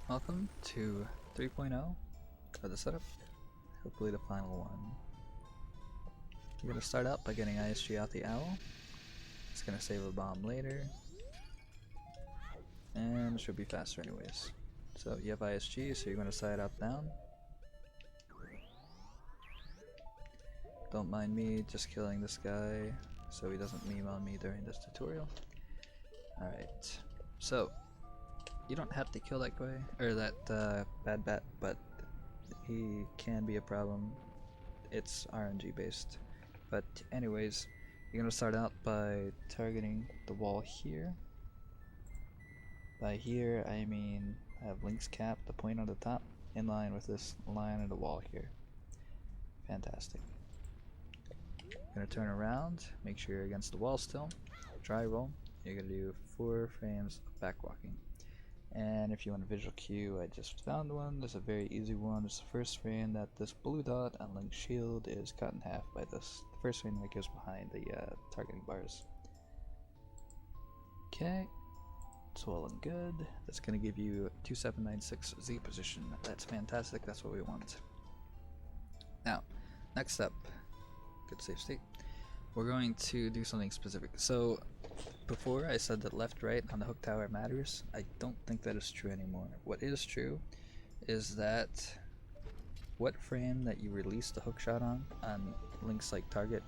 Welcome to 3.0 of the setup, hopefully the final one. You're going to start out by getting ISG out the owl. It's going to save a bomb later, and it should be faster anyways. So you have ISG, so you're going to side up down. Don't mind me just killing this guy so he doesn't meme on me during this tutorial. Alright, so you don't have to kill that guy, or that bad bat, but he can be a problem. It's RNG based. But anyways, you're gonna start out by targeting the wall here. By here, I mean I have Link's cap, the point on the top, in line with this line of the wall here. Fantastic. Gonna turn around, make sure you're against the wall still. Dry roll. You're gonna do 4 frames of back walking. And if you want a visual cue, I just found one. There's a very easy one. It's the first frame that this blue dot on Link's shield is cut in half by this. The first frame that goes behind the targeting bars. Okay, it's well and good. That's going to give you 2796 Z position. That's fantastic. That's what we want. Now, next up, good save state. We're going to do something specific. So, before I said that left, right on the hook tower matters. I don't think that is true anymore. What is true is that what frame that you release the hook shot on Link's like target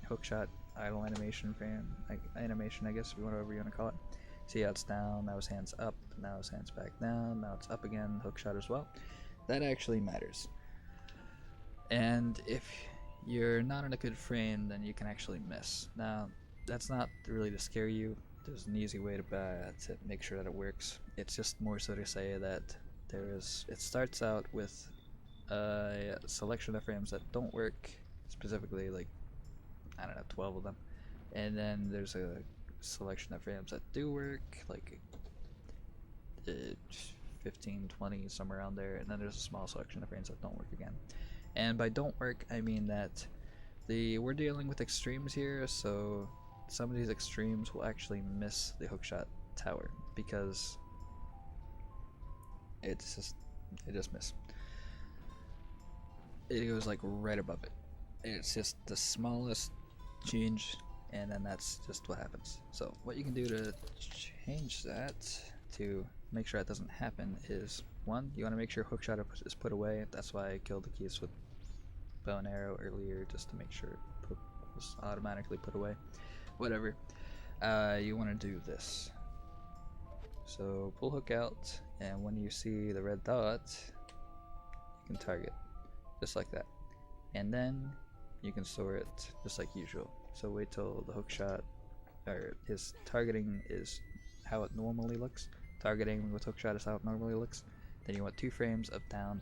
hook shot idle animation frame, like animation I guess, whatever you want to call it. See how it's down, now his hand's up, now his hand's back down, now it's up again, hook shot as well. That actually matters. And if you're not in a good frame, then you can actually miss. Now, that's not really to scare you. There's an easy way to make sure that it works. It's just more so to say that it starts out with a selection of frames that don't work, specifically like, I don't know, 12 of them. And then there's a selection of frames that do work, like 15, 20, somewhere around there. And then there's a small selection of frames that don't work again. And by don't work, I mean that we're dealing with extremes here, so some of these extremes will actually miss the hookshot tower because it just miss. It goes like right above it. It's just the smallest change, and then that's just what happens. So what you can do to change that, to make sure that doesn't happen, is one, you want to make sure hookshot is put away. That's why I killed the keys with bow and arrow earlier, just to make sure it was automatically put away. Whatever. You want to do this. So pull hook out, and when you see the red dot, you can target, just like that. And then you can store it just like usual. So wait till the hook shot, or his targeting is how it normally looks. Targeting with hook shot is how it normally looks. Then you want 2 frames of down.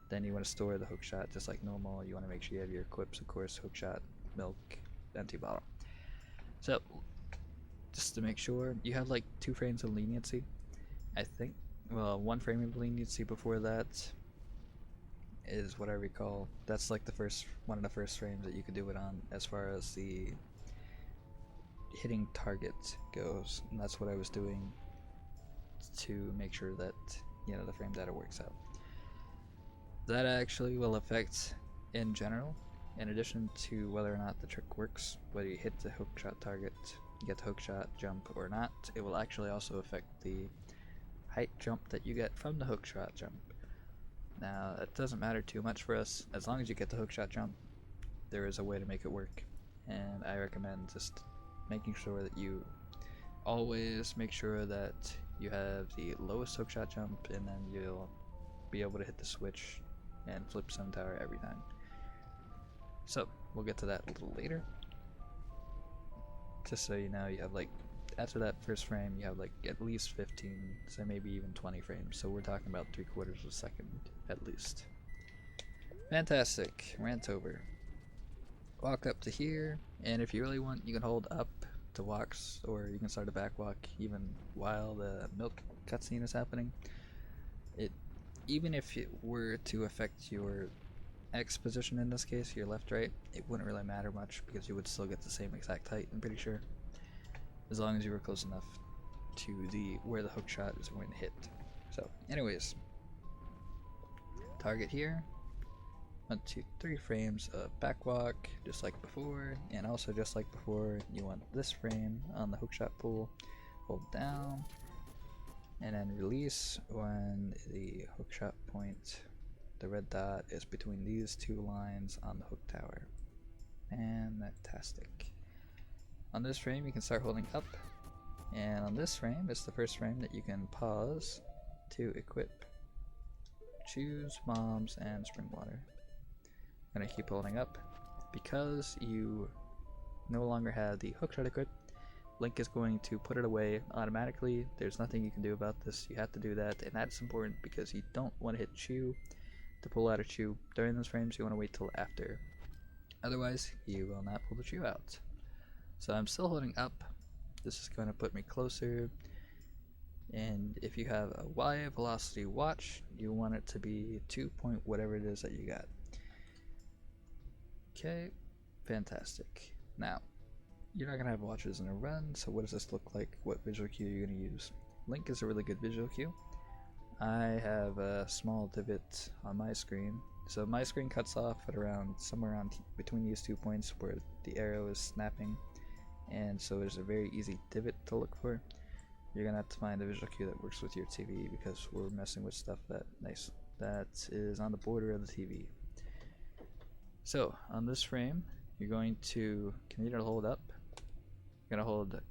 Then you want to store the hook shot just like normal. You want to make sure you have your equips, of course, hook shot, milk, empty bottle. So, just to make sure, you have like 2 frames of leniency, I think. Well, 1 frame of leniency before that is what I recall. That's like one of the first frames that you could do it on as far as the hitting target goes. And that's what I was doing to make sure that, you know, the frame data works out. That actually will affect, in general, in addition to whether or not the trick works, whether you hit the hookshot target, get the hookshot jump or not, it will actually also affect the height jump that you get from the hookshot jump. Now, it doesn't matter too much for us. As long as you get the hookshot jump, there is a way to make it work. And I recommend just making sure that you always make sure that you have the lowest hookshot jump, and then you'll be able to hit the switch and flip some tower every time. So we'll get to that a little later. Just so you know, you have like, after that first frame, you have like at least 15, so maybe even 20 frames. So we're talking about 3/4 of a second at least. Fantastic. Rant over. Walk up to here, and if you really want, you can hold up to walks, or you can start a back walk even while the milk cutscene is happening. Even if it were to affect your X position in this case, your left right, it wouldn't really matter much because you would still get the same exact height, I'm pretty sure, as long as you were close enough to where the hook shot is going to hit. So anyways, target here. 1, 2, 3 frames of backwalk, just like before, and also just like before, you want this frame on the hookshot pull, hold down, and then release when the hookshot point, the red dot, is between these two lines on the hook tower. Fantastic. On this frame you can start holding up, and on this frame it's the first frame that you can pause to equip. Choose bombs and spring water. I'm gonna keep holding up. Because you no longer have the hookshot equipped, Link is going to put it away automatically. There's nothing you can do about this. You have to do that, and that's important because you don't want to hit Chew to pull out a Chew during those frames. You want to wait till after. Otherwise, you will not pull the Chew out. So I'm still holding up. This is going to put me closer. And if you have a Y velocity watch, you want it to be 2 point whatever it is that you got. Okay, fantastic. Now, you're not going to have watches in a run, so what does this look like? What visual cue are you going to use? Link is a really good visual cue. I have a small divot on my screen. So my screen cuts off at around somewhere around between these 2 points where the arrow is snapping. And so there's a very easy divot to look for. You're going to have to find a visual cue that works with your TV because we're messing with stuff that is on the border of the TV. So on this frame, you're going to continue to hold up. You're gonna hold.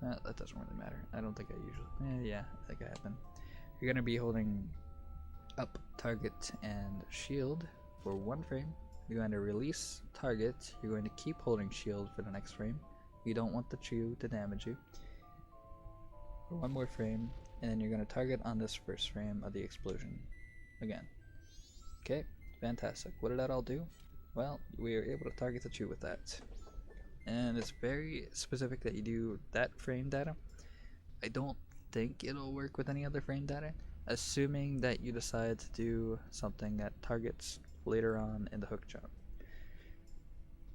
That doesn't really matter. I don't think I usually. Yeah, I think I have been. You're gonna be holding up target and shield for 1 frame. You're going to release target. You're going to keep holding shield for the next frame. You don't want the Chew to damage you. For 1 more frame, and then you're gonna target on this first frame of the explosion. Again. Okay, fantastic. What did that all do? Well, we are able to target the Chew with that. And it's very specific that you do that frame data. I don't think it'll work with any other frame data, assuming that you decide to do something that targets later on in the hook jump.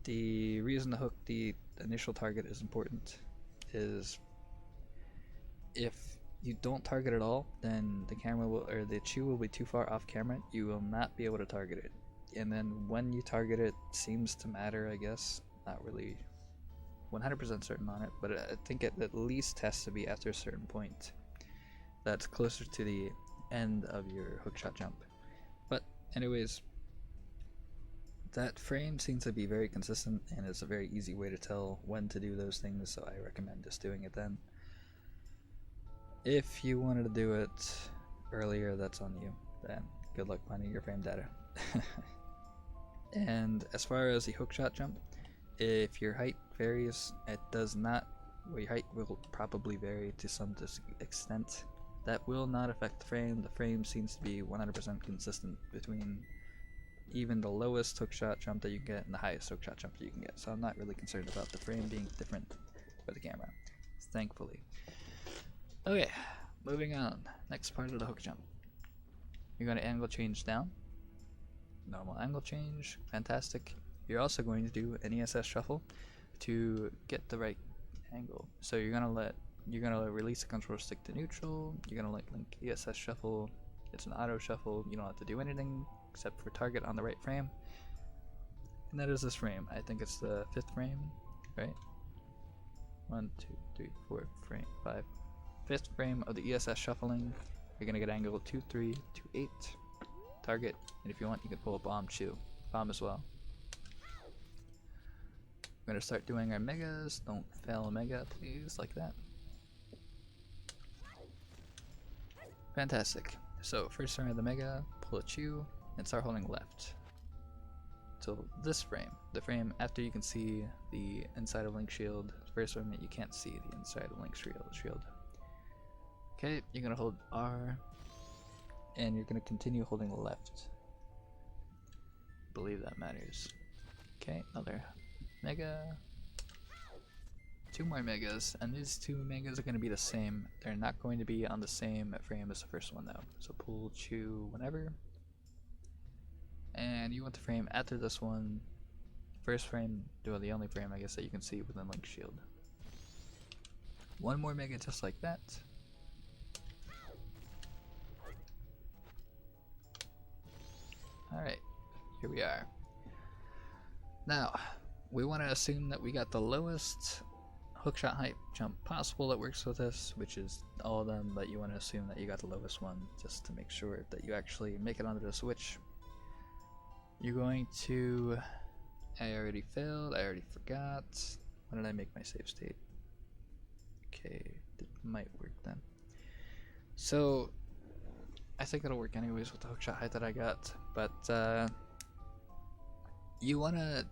The reason the initial target is important is if you don't target at all, then the camera will, or the Chew will be too far off camera. You will not be able to target it. And then when you target it seems to matter, I guess. Not really 100% certain on it, but I think it at least has to be after a certain point that's closer to the end of your hookshot jump. But anyways, that frame seems to be very consistent, and it's a very easy way to tell when to do those things, so I recommend just doing it then. If you wanted to do it earlier, that's on you. Then good luck finding your frame data. And as far as the hookshot jump, if your height varies, it does not. Well, your height will probably vary to some extent. That will not affect the frame. The frame seems to be 100% consistent between even the lowest hookshot jump that you can get and the highest hookshot jump that you can get. So I'm not really concerned about the frame being different for the camera, thankfully. Okay, moving on. Next part of the hook jump. You're going to angle change down. Normal angle change, fantastic. You're also going to do an ESS shuffle to get the right angle. So you're gonna release the control stick to neutral. You're gonna let Link ESS shuffle. It's an auto shuffle. You don't have to do anything except for target on the right frame. And that is this frame. I think it's the 5th frame, right? 1, 2, 3, 4, frame 5. 5th frame of the ESS shuffling. You're gonna get angle 2, 3, 2, 8. Target, and if you want, you can pull a bomb Chew. Bomb as well. We're gonna start doing our megas. Don't fail a mega, please, like that. Fantastic. So first frame of the mega, pull a Chew, and start holding left. So this frame, the frame after you can see the inside of Link's shield, first frame that you can't see the inside of Link's shield. Okay, you're gonna hold R, and you're gonna continue holding left. I believe that matters. Okay, another mega. 2 more megas, and these 2 megas are going to be the same. They're not going to be on the same frame as the first one though. So pull Chew whenever. And you want the frame after this one. First frame, well, the only frame I guess that you can see within Link's shield. 1 more mega just like that. here we are. Now, we want to assume that we got the lowest hookshot height jump possible that works with this, which is all of them, but you want to assume that you got the lowest one just to make sure that you actually make it onto the switch. You're going to... I already failed, I already forgot. When did I make my save state? Okay, it might work then. So, I think it'll work anyways with the hookshot height that I got, but you want to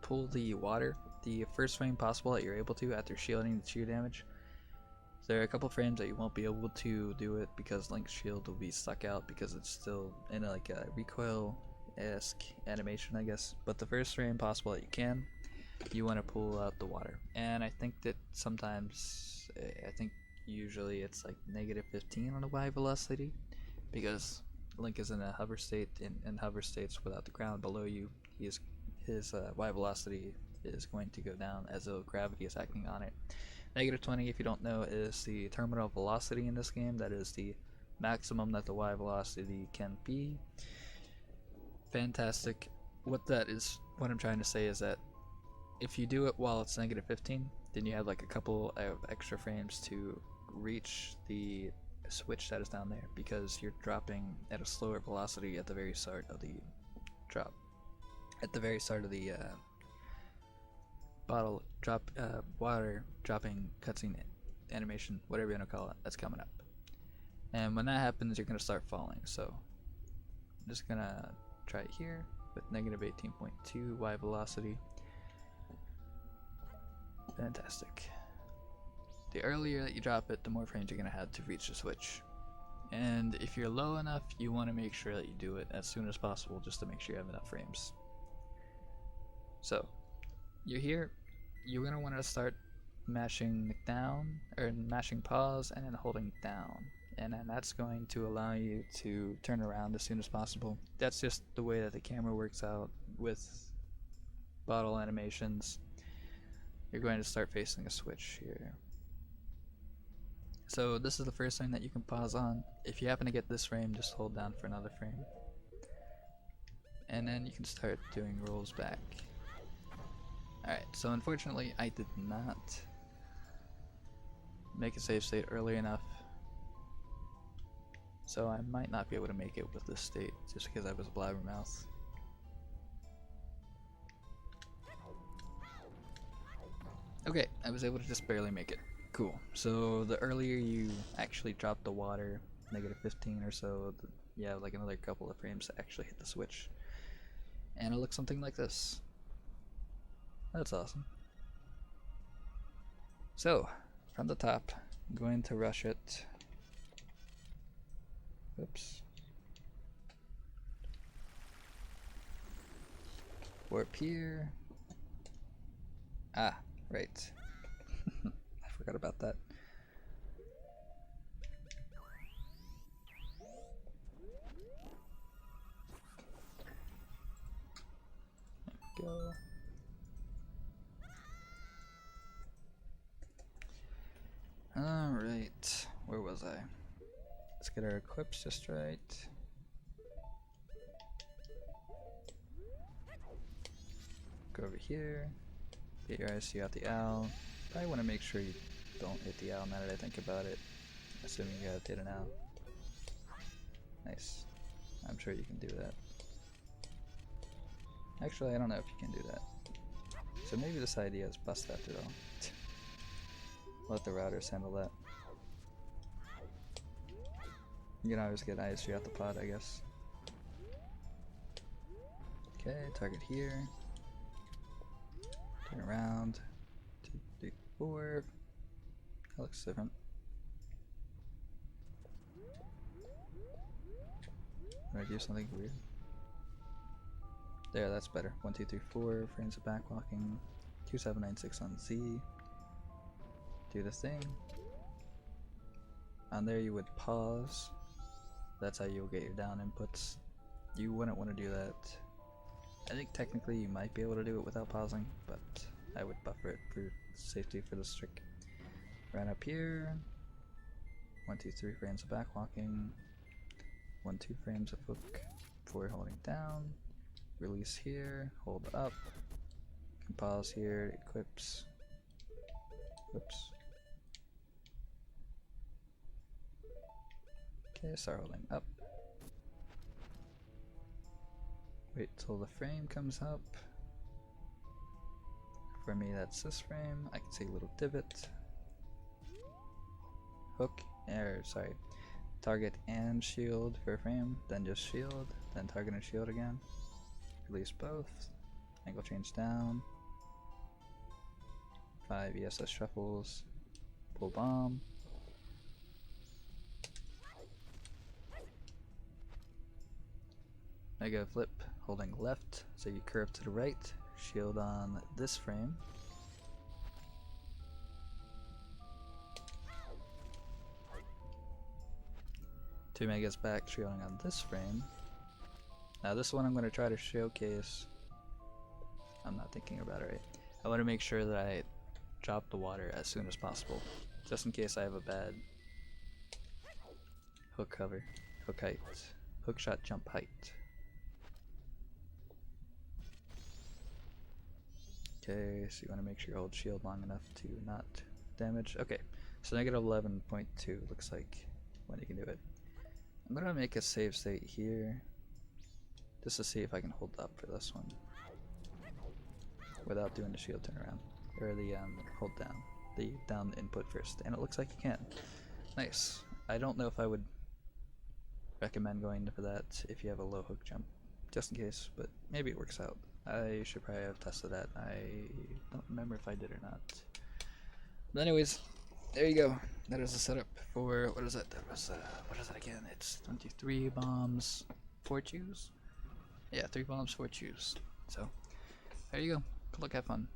pull the water the first frame possible that you're able to after shielding the shear damage. There are a couple frames that you won't be able to do it because Link's shield will be stuck out because it's still in like a recoil-esque animation, I guess. But the first frame possible that you can, you want to pull out the water. And I think that sometimes, usually it's like -15 on the Y velocity because Link is in a hover state. In hover states without the ground below you, his Y velocity is going to go down as though gravity is acting on it. -20, if you don't know, is the terminal velocity in this game. That is the maximum that the Y velocity can be. Fantastic. What I'm trying to say is that if you do it while it's -15, then you have like a couple of extra frames to reach the switch that is down there because you're dropping at a slower velocity at the very start of the drop. At the very start of the water dropping cutscene animation, whatever you want to call it, that's coming up. And when that happens, you're going to start falling. So I'm just going to try it here with -18.2 Y velocity. Fantastic. The earlier that you drop it, the more frames you're going to have to reach the switch. And if you're low enough, you want to make sure that you do it as soon as possible just to make sure you have enough frames. So, you're here, you're going to want to start mashing down, or mashing pause and then holding down. And then that's going to allow you to turn around as soon as possible. That's just the way that the camera works out with bottle animations. You're going to start facing a switch here. So this is the first thing that you can pause on. If you happen to get this frame, just hold down for another frame. And then you can start doing rolls back. Alright, so unfortunately I did not make a save state early enough. So I might not be able to make it with this state just because I was a blabbermouth. Okay, I was able to just barely make it. Cool. So the earlier you actually drop the water, -15 or so, you have like another couple of frames to actually hit the switch. And it looks something like this. That's awesome. So, from the top, I'm going to rush it. Oops. Warp here. Ah, right. I forgot about that. There we go. Alright, where was I? Let's get our equips just right. Go over here. Get your IC out the owl. Probably want to make sure you don't hit the owl now that I think about it. Assuming you gotta hit an owl. Nice. I'm sure you can do that. Actually, I don't know if you can do that. So maybe this idea is bust after all. Let the routers handle that. You can always get ISG out the pod, I guess. Okay, target here. Turn around. 2, 3, 4. That looks different. Did I do something weird? There, that's better. 1, 2, 3, 4. Frames of backwalking. 2796 on Z. Do the thing. On there you would pause. That's how you'll get your down inputs. You wouldn't want to do that. I think technically you might be able to do it without pausing, but I would buffer it for safety for this trick. Right up here. 1, 2, 3 frames of backwalking. 1, 2 frames of hook. 4 holding down. release here, hold up, can pause here, equips, whoops. Okay, start holding up. Wait till the frame comes up. For me that's this frame. I can see a little divot. Hook, sorry, target and shield for a frame, then just shield, then target and shield again. Release both. Angle change down. 5 ESS shuffles. Pull bomb. Mega flip, holding left, so you curve to the right. Shield on this frame. Two megas back, shielding on this frame. Now this one I'm going to try to showcase. I'm not thinking about it right. I want to make sure that I drop the water as soon as possible, just in case I have a bad hook cover, hook height, hook shot jump height. Okay, so you want to make sure you hold shield long enough to not damage. Okay, so negative 11.2 looks like when you can do it. I'm going to make a save state here, just to see if I can hold up for this one without doing the shield turnaround, or the hold down, the down input first, and it looks like you can. Nice. I don't know if I would recommend going for that if you have a low hook jump, just in case, but maybe it works out. I should probably have tested that. I don't remember if I did or not. But anyways, there you go. That is the setup for, what is that? That was, what is that again? It's 23 bombs, 4 chews? Yeah, 3 bombs, 4 chews. So, there you go. Good luck, have fun.